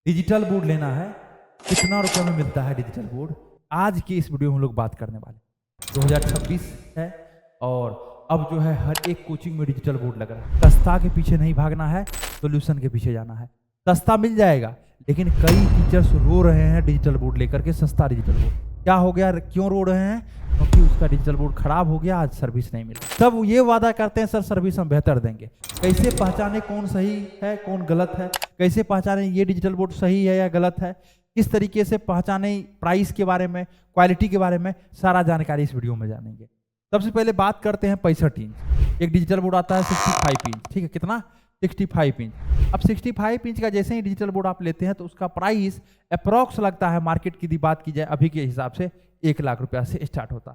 Digital board लेना है, कितना रुपए में मिलता है डिजिटल बोर्ड, आज की इस वीडियो में हम लोग बात करने वाले। 2026 है और अब जो है हर एक कोचिंग में डिजिटल बोर्ड लग रहा है। सस्ता के पीछे नहीं भागना है, सॉल्यूशन के पीछे जाना है। सस्ता मिल जाएगा, लेकिन कई टीचर्स रो रहे हैं डिजिटल बोर्ड लेकर के। सस्ता डिजिटल बोर्ड क्या हो गया, क्यों रो रहे हैं? क्योंकि उसका डिजिटल बोर्ड खराब हो गया, आज सर्विस नहीं मिल रही। सब ये वादा करते हैं सर सर्विस हम बेहतर देंगे। कैसे पहचाने कौन सही है कौन गलत है? कैसे पहचाने ये डिजिटल बोर्ड सही है या गलत है? किस तरीके से पहचाने? प्राइस के बारे में, क्वालिटी के बारे में सारा जानकारी इस वीडियो में जानेंगे। सबसे पहले बात करते हैं 65 इंच। एक डिजिटल बोर्ड आता है 65 इंच, ठीक है? कितना? 65 इंच। अब 65 इंच का जैसे ही डिजिटल बोर्ड आप लेते हैं तो उसका प्राइस अप्रॉक्स लगता है, मार्केट की बात की जाए अभी के हिसाब से 1 लाख रुपया से स्टार्ट होता।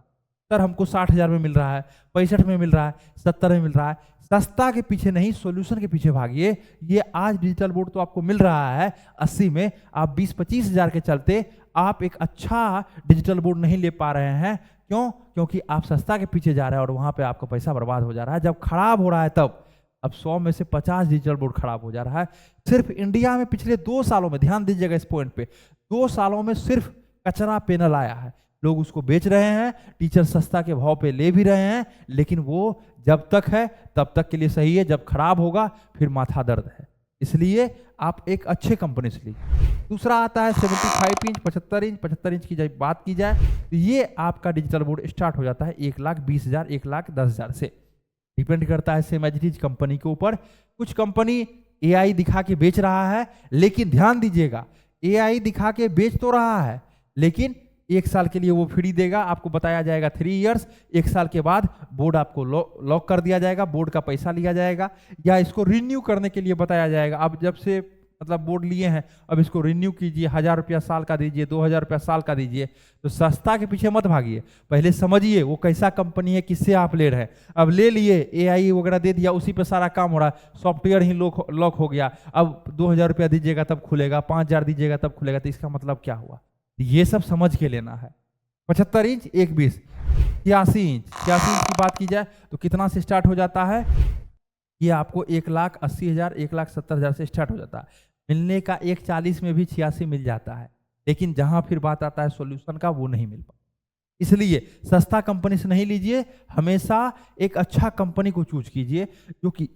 सर हमको 60,000 में मिल रहा है, 65 में मिल रहा है, 70 में मिल रहा है। सस्ता के पीछे नहीं, सॉल्यूशन के पीछे भागिए। ये आज डिजिटल बोर्ड तो आपको मिल रहा है 80 में, आप 20-25 हज़ार के चलते आप एक अच्छा डिजिटल बोर्ड नहीं ले पा रहे हैं। क्यों? क्योंकि आप सस्ता के पीछे जा रहे हैं और वहां पे आपका पैसा बर्बाद हो जा रहा है। जब खराब हो रहा है तब अब 100 में से 50 डिजिटल बोर्ड खराब हो जा रहा है। सिर्फ इंडिया में पिछले 2 सालों में, ध्यान दीजिएगा इस पॉइंट पे, 2 सालों में सिर्फ कचरा पैनल आया है। लोग उसको बेच रहे हैं, टीचर सस्ता के भाव पे ले भी रहे हैं, लेकिन वो जब तक है तब तक के लिए सही है, जब खराब होगा फिर माथा दर्द है। इसलिए आप एक अच्छे कंपनी से लीजिए। दूसरा आता है 75 इंच, 75 इंच। 75 इंच की जब बात की जाए तो ये आपका डिजिटल बोर्ड स्टार्ट हो जाता है 1,20,000, 1,10,000 से। डिपेंड करता है same as it is company के ऊपर। कुछ कंपनी एआई दिखा के बेच रहा है, लेकिन ध्यान दीजिएगा, एआई दिखा के बेच तो रहा है, लेकिन 1 साल के लिए वो फ्री देगा। आपको बताया जाएगा 3 इयर्स, 1 साल के बाद बोर्ड आपको लॉक कर दिया जाएगा, बोर्ड का पैसा लिया जाएगा, या इसको रिन्यू करने के लिए बताया जाएगा। अब जब से मतलब बोर्ड लिए हैं, अब इसको रिन्यू कीजिए, 1,000 रुपया साल का दीजिए, 2,000 रुपया साल का दीजिए। तो सस्ता के पीछे मत भागिए, पहले समझिए वो कैसा कंपनी है, किससे आप ले रहे हैं। अब ले लिए, एआई वगैरह दे दिया, उसी पे सारा काम हो रहा है, सॉफ्टवेयर ही लॉक हो गया। अब 2,000 रुपया दीजिएगा तब खुलेगा, 5,000 दीजिएगा तब खुलेगा, तो इसका मतलब क्या हुआ? ये सब समझ के लेना है। 75 इंच, 1,20, 86 इंच। 86 इंच की बात की जाए तो कितना से स्टार्ट हो जाता है? ये आपको 1,80,000, 1,70,000 से स्टार्ट हो जाता है। मिलने का 1,40 में भी 86 मिल जाता है, लेकिन जहां फिर बात आता है सॉल्यूशन का, वो नहीं मिल पाता। इसलिए सस्ता कंपनी से नहीं लीजिए, हमेशा एक अच्छा कंपनी को चूज कीजिए जो कि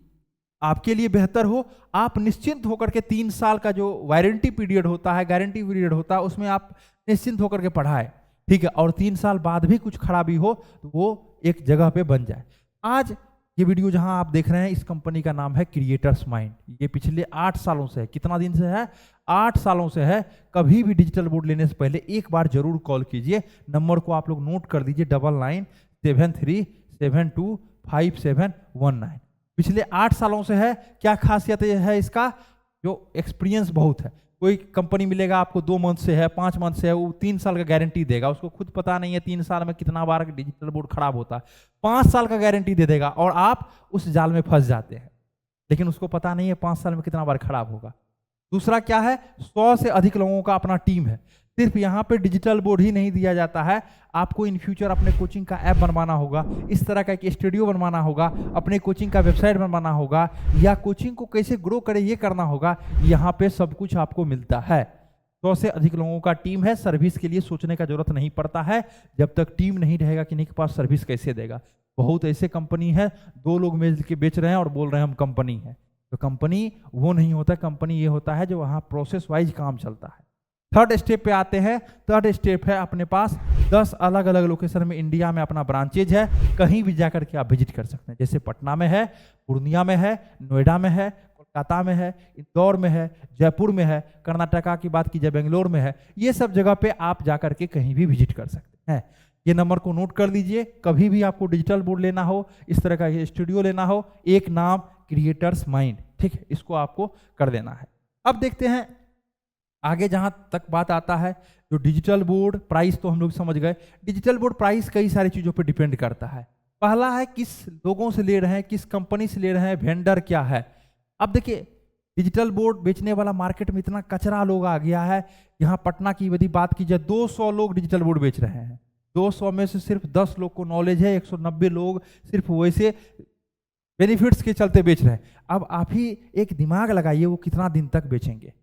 आपके लिए बेहतर हो। आप निश्चिंत होकर के 3 साल का जो वारंटी पीरियड होता है, गारंटी पीरियड होता है, उसमें आप निश्चिंत होकर के पढ़ाए, ठीक है? और 3 साल बाद भी कुछ खराबी हो तो वो एक जगह पे बन जाए। आज ये वीडियो जहां आप देख रहे हैं, इस कंपनी का नाम है क्रिएटर्स माइंड। ये पिछले 8 सालों से है। कितना दिन से है? 8 सालों से है। कभी भी डिजिटल बोर्ड लेने से पहले एक बार जरूर कॉल कीजिए। नंबर को आप लोग नोट कर दीजिए, 9973725719। पिछले 8 सालों से है। क्या खासियत है इसका? जो एक्सपीरियंस बहुत है। कोई कंपनी मिलेगा आपको 2 मंथ से है, 5 मंथ से है, वो 3 साल का गारंटी देगा। उसको खुद पता नहीं है 3 साल में कितना बार डिजिटल बोर्ड खराब होता है। 5 साल का गारंटी दे देगा और आप उस जाल में फंस जाते हैं, लेकिन उसको पता नहीं है 5 साल में कितना बार खराब होगा। दूसरा क्या है? 100 से अधिक लोगों का अपना टीम है। सिर्फ यहाँ पे डिजिटल बोर्ड ही नहीं दिया जाता है, आपको इन फ्यूचर अपने कोचिंग का ऐप बनवाना होगा, इस तरह का एक स्टूडियो बनवाना होगा, अपने कोचिंग का वेबसाइट बनवाना होगा, या कोचिंग को कैसे ग्रो करे ये करना होगा। यहाँ पे सब कुछ आपको मिलता है। 100 से अधिक लोगों का टीम है। सर्विस के लिए सोचने का जरूरत नहीं पड़ता है। जब तक टीम नहीं रहेगा कि इनके पास सर्विस कैसे देगा। बहुत ऐसे कंपनी है, 2 लोग मिल के बेच रहे हैं और बोल रहे हैं हम कंपनी है। तो कंपनी वो नहीं होता, कंपनी ये होता है जो वहाँ प्रोसेस वाइज काम चलता है। थर्ड स्टेप पे आते हैं। थर्ड स्टेप है अपने पास 10 अलग अलग लोकेशन में इंडिया में अपना ब्रांचेज है। कहीं भी जाकर के आप विजिट कर सकते हैं। जैसे पटना में है, पूर्णिया में है, नोएडा में है, कोलकाता में है, इंदौर में है, जयपुर में है, कर्नाटका की बात की जाए बेंगलोर में है। ये सब जगह पे आप जाकर के कहीं भी विजिट कर सकते हैं। ये नंबर को नोट कर लीजिए। कभी भी आपको डिजिटल बोर्ड लेना हो, इस तरह का स्टूडियो लेना हो, एक नाम क्रिएटर्स माइंड, ठीक है? इसको आपको कर देना है। अब देखते हैं आगे जहां तक बात आता है जो डिजिटल बोर्ड प्राइस, तो हम लोग समझ गए। डिजिटल बोर्ड प्राइस कई सारी चीजों पर डिपेंड करता है। पहला है किस लोगों से ले रहे हैं, किस कंपनी से ले रहे हैं, वेंडर क्या है। अब देखिए, डिजिटल बोर्ड बेचने वाला मार्केट में इतना कचरा लोग आ गया है। यहाँ पटना की यदि बात की जाए, 200 लोग डिजिटल बोर्ड बेच रहे हैं। 200 में से सिर्फ 10 लोग को नॉलेज है, 190 लोग सिर्फ वैसे बेनिफिट्स के चलते बेच रहे हैं। अब आप ही एक दिमाग लगाइए, वो कितना दिन तक बेचेंगे?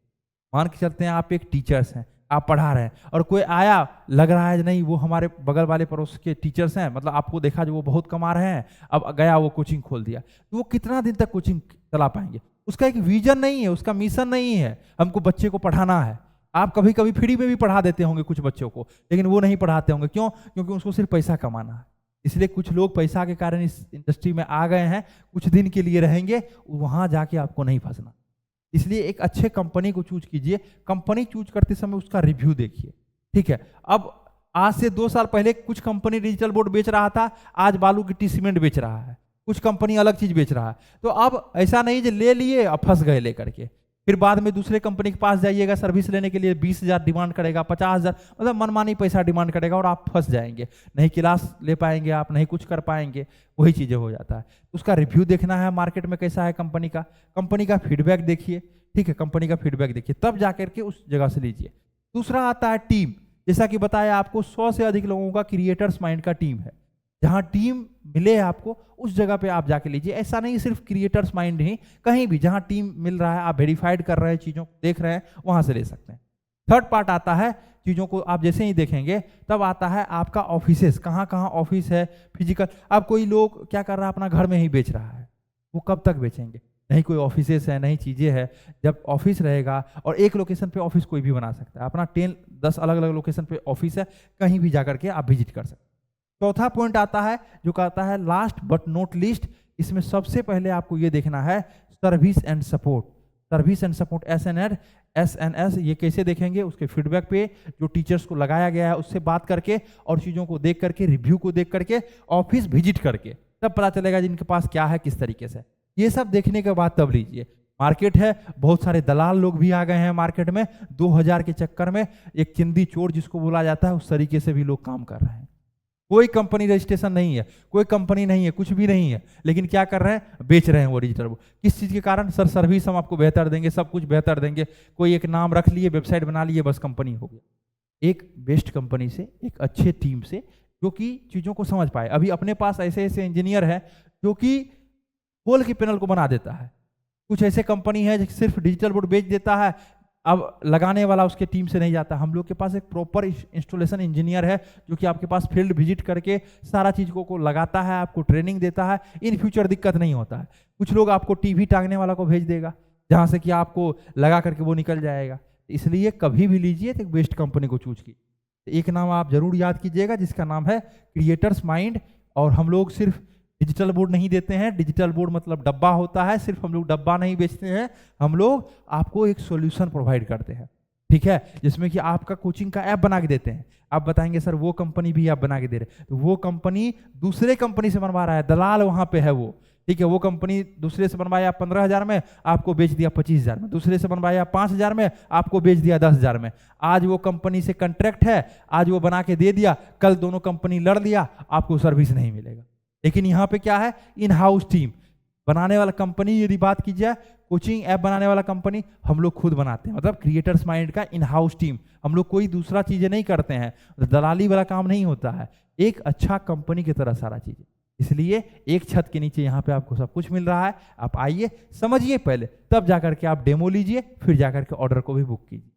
मान के चलते हैं आप एक टीचर्स हैं, आप पढ़ा रहे हैं और कोई आया, लग रहा है नहीं वो हमारे बगल वाले पड़ोस के टीचर्स हैं, मतलब आपको देखा जो वो बहुत कमा रहे हैं, अब गया वो कोचिंग खोल दिया, तो वो कितना दिन तक कोचिंग चला पाएंगे? उसका एक विजन नहीं है, उसका मिशन नहीं है, हमको बच्चे को पढ़ाना है। आप कभी कभी फ्री में भी पढ़ा देते होंगे कुछ बच्चों को, लेकिन वो नहीं पढ़ाते होंगे, क्यों? क्योंकि उसको सिर्फ पैसा कमाना है। इसलिए कुछ लोग पैसा के कारण इस इंडस्ट्री में आ गए हैं, कुछ दिन के लिए रहेंगे, वहां जाके आपको नहीं फंसना। इसलिए एक अच्छे कंपनी को चूज कीजिए, कंपनी चूज करते समय उसका रिव्यू देखिए, ठीक है। अब आज से 2 साल पहले कुछ कंपनी डिजिटल बोर्ड बेच रहा था, आज बालू गिट्टी सीमेंट बेच रहा है, कुछ कंपनी अलग चीज बेच रहा है। तो अब ऐसा नहीं जो ले लिए अब फंस गए लेकर के, फिर बाद में दूसरे कंपनी के पास जाइएगा, सर्विस लेने के लिए 20,000 डिमांड करेगा, 50,000, मतलब मनमानी पैसा डिमांड करेगा और आप फंस जाएंगे, नहीं क्लास ले पाएंगे आप, नहीं कुछ कर पाएंगे, वही चीज़ें हो जाता है। उसका रिव्यू देखना है, मार्केट में कैसा है कंपनी का फीडबैक देखिए, ठीक है, कंपनी का फीडबैक देखिए, तब जाकर के उस जगह से लीजिए। दूसरा आता है टीम। जैसा कि बताया आपको, 100 से अधिक लोगों का क्रिएटर्स माइंड का टीम है, जहां टीम मिले आपको उस जगह पे आप जाके लीजिए। ऐसा नहीं सिर्फ क्रिएटर्स माइंड ही, कहीं भी जहां टीम मिल रहा है, आप वेरीफाइड कर रहे हैं, चीज़ों को देख रहे हैं, वहां से ले सकते हैं। थर्ड पार्ट आता है, चीज़ों को आप जैसे ही देखेंगे तब आता है आपका ऑफिसेस, कहाँ कहाँ ऑफिस है फिजिकल। अब कोई लोग क्या कर रहा है, अपना घर में ही बेच रहा है, वो कब तक बेचेंगे? नहीं कोई ऑफिसेस है, नहीं चीज़ें हैं। जब ऑफिस रहेगा, और एक लोकेशन पे ऑफिस कोई भी बना सकता है, अपना 10 अलग अलग लोकेशन पे ऑफिस है, कहीं भी जाकर के आप विजिट कर सकते हैं। चौथा पॉइंट आता है जो कहता है लास्ट बट नॉट लीस्ट, इसमें सबसे पहले आपको ये देखना है service and support. Service and support, SNS, ये कैसे देखेंगे? उसके फीडबैक पे, जो टीचर्स को लगाया गया है उससे बात करके, और चीज़ों को देख करके, रिव्यू को देख करके, ऑफिस विजिट करके, तब पता चलेगा जिनके पास क्या है, किस तरीके से। ये सब देखने के बाद तब लीजिए। मार्केट है, बहुत सारे दलाल लोग भी आ गए हैं मार्केट में, 2000 के चक्कर में एक चिंदी चोर जिसको बोला जाता है, उस तरीके से भी लोग काम कर रहे हैं। कोई कंपनी रजिस्ट्रेशन नहीं है, कोई कंपनी नहीं है, कुछ भी नहीं है, लेकिन क्या कर रहे हैं? बेच रहे हैं वो डिजिटल बोर्ड। किस चीज़ के कारण? सर सर्विस हम आपको बेहतर देंगे, सब कुछ बेहतर देंगे। कोई एक नाम रख लिए, वेबसाइट बना लिए, बस कंपनी हो गया। एक बेस्ट कंपनी से, एक अच्छे टीम से, जो कि चीज़ों को समझ पाए। अभी अपने पास ऐसे ऐसे इंजीनियर है जो कि होल के पैनल को बना देता है। कुछ ऐसे कंपनी है जो सिर्फ डिजिटल बोर्ड बेच देता है, अब लगाने वाला उसके टीम से नहीं जाता। हम लोग के पास एक प्रॉपर इंस्टॉलेशन इंजीनियर है जो कि आपके पास फील्ड विजिट करके सारा चीज़ को लगाता है, आपको ट्रेनिंग देता है। इन फ्यूचर दिक्कत नहीं होता है। कुछ लोग आपको टीवी टांगने वाला को भेज देगा, जहाँ से कि आपको लगा करके वो निकल जाएगा। इसलिए कभी भी लीजिए तो बेस्ट कंपनी को चूज कीजिए। एक नाम आप जरूर याद कीजिएगा जिसका नाम है क्रिएटर्स माइंड। और हम लोग सिर्फ डिजिटल बोर्ड नहीं देते हैं, डिजिटल बोर्ड मतलब डब्बा होता है, सिर्फ हम लोग डब्बा नहीं बेचते हैं, हम लोग आपको एक सॉल्यूशन प्रोवाइड करते हैं, ठीक है, जिसमें कि आपका कोचिंग का ऐप बना के देते हैं। आप बताएंगे सर वो कंपनी भी आप बना के दे रहे, तो वो कंपनी दूसरे कंपनी से बनवा रहा है, दलाल वहां पे है वो, ठीक है। वो कंपनी दूसरे से बनवाया 15,000 में, आपको बेच दिया 25,000 में, दूसरे से बनवाया 5,000 में, आपको बेच दिया 10,000 में। आज वो कंपनी से कॉन्ट्रैक्ट है, आज वो बना के दे दिया, कल दोनों कंपनी लड़ लिया, आपको सर्विस नहीं मिलेगा। लेकिन यहाँ पे क्या है? इन हाउस टीम बनाने वाला कंपनी, यदि बात की जाए कोचिंग ऐप बनाने वाला कंपनी, हम लोग खुद बनाते हैं, मतलब क्रिएटर्स माइंड का इन हाउस टीम। हम लोग कोई दूसरा चीजें नहीं करते हैं, दलाली वाला काम नहीं होता है, एक अच्छा कंपनी की तरह सारा चीजें। इसलिए एक छत के नीचे यहाँ पे आपको सब कुछ मिल रहा है। आप आइए, समझिए पहले, तब जाकर के आप डेमो लीजिए, फिर जाकर के ऑर्डर को भी बुक कीजिए।